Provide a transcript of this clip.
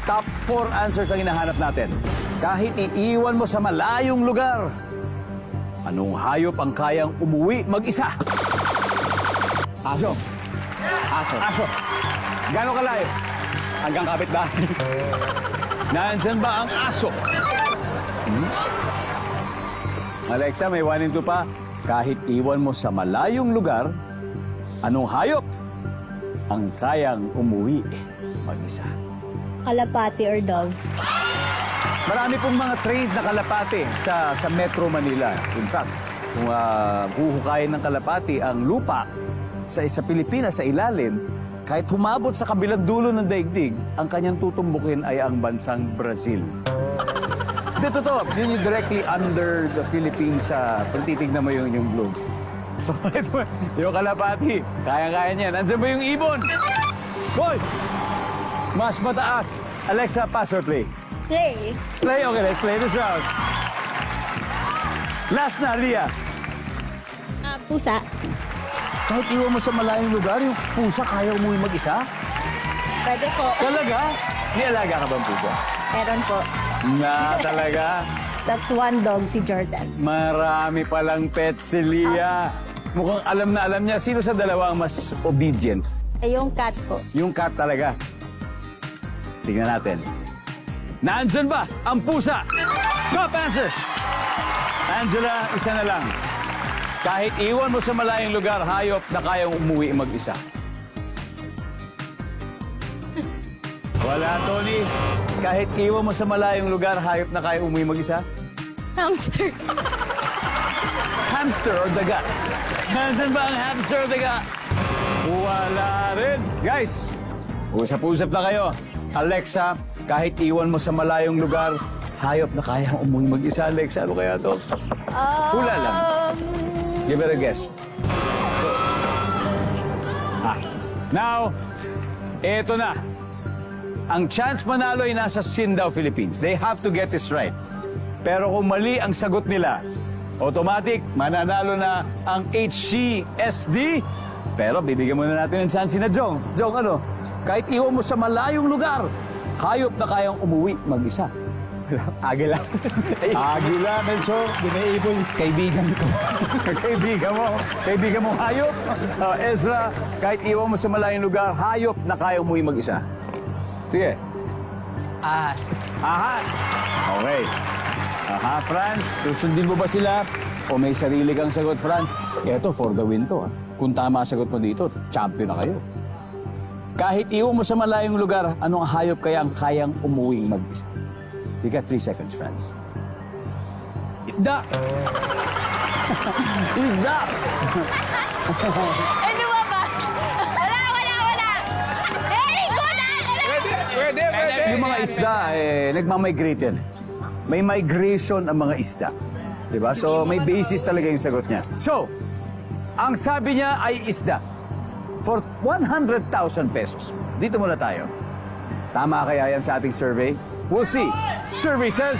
Top 4 answers ang hinahanap natin. Kahit iiwan mo sa malayong lugar, anong hayop ang kayang umuwi mag-isa? Aso. Aso. Aso. Gano'ng kalayo? Hanggang kapitbahay. Nandyan ba ang aso? Alexa, may 1 and 2 pa. Kahit iwan mo sa malayong lugar, anong hayop ang kayang umuwi mag-isa? Kalapati or dove. Marami pong mga trained na kalapati sa Metro Manila. In fact, kung huhukayin ng kalapati ang lupa sa Pilipinas sa ilalim, kahit humabot sa kabilang dulo ng daigdig, ang kanyang tutumbukin ay ang bansang Brazil. Hindi, totoo. Yun yung directly under the Philippines pag titignan mo yung globe. So, ito, yung kalapati, kaya-kaya niya. Nandiyan ba yung ibon? Boy! Mas mataas. Alexa, pass or play? Play. Play, okay, let's play this round. Last na, Lia. Pusa. Kahit iwan mo sa malayong lugar, yung pusa kaya umuwi mag-isa? Pwede po. Talaga? Nialaga ka bang pusa? Meron po. Na, talaga? That's one dog, si Jordan. Marami palang pets si Lia. Mukhang alam na alam niya. Sino sa dalawa ang mas obedient? Yung cat po. Yung cat talaga. Tingnan natin. Nandyan ba ang pusa? Top answers! Angela, isa na lang. Kahit iwan mo sa malayong lugar, hayop na kayang umuwi mag-isa. Wala, Tony. Kahit iwan mo sa malayong lugar, hayop na kayang umuwi mag-isa? Hamster. Hamster or daga? Nandyan ba ang hamster or daga? Wala rin. Guys, usap-usap na kayo. Alexa, kahit iwan mo sa malayong lugar, hayop na kayang umuwi mag-isa. Alexa, ano kaya to? Hula lang. Give it a guess. Now, eto na. Ang chance manalo ay nasa Sindao, Philippines. They have to get this right. Pero kung mali ang sagot nila, automatic, mananalo na ang HCSD. Pero bibigyan muna natin ng chance na Jong. Jong, ano? Kahit iwan mo sa malayong lugar, hayop na kayang umuwi mag-isa. Agila. Agila, Melchor. Binaibol. Kaibigan ko. Kaibigan mo hayop. Ezra, kahit iwan mo sa malayong lugar, hayop na kayang umuwi mag-isa. Sige. Ahas. Ahas. Okay. Aha, Franz. Susundin mo ba sila? O may sarili kang sagot, Franz? Eto, for the win to. Kung tama sagot mo dito, champion na kayo. Kahit iwan mo sa malayong lugar, anong hayop kaya ang kayang umuwi mag-isa? You got 3 seconds, Franz. Isda! Isda! Lumabas! Wala! Very good, Pwede. Yung mga isda, nagmamigrate yan. May migration ang mga isda. Diba? So, may basis talaga yung sagot niya. So, ang sabi niya ay isda. For 100,000 pesos. Dito muna tayo. Tama kaya yan sa ating survey? We'll see. Survey says,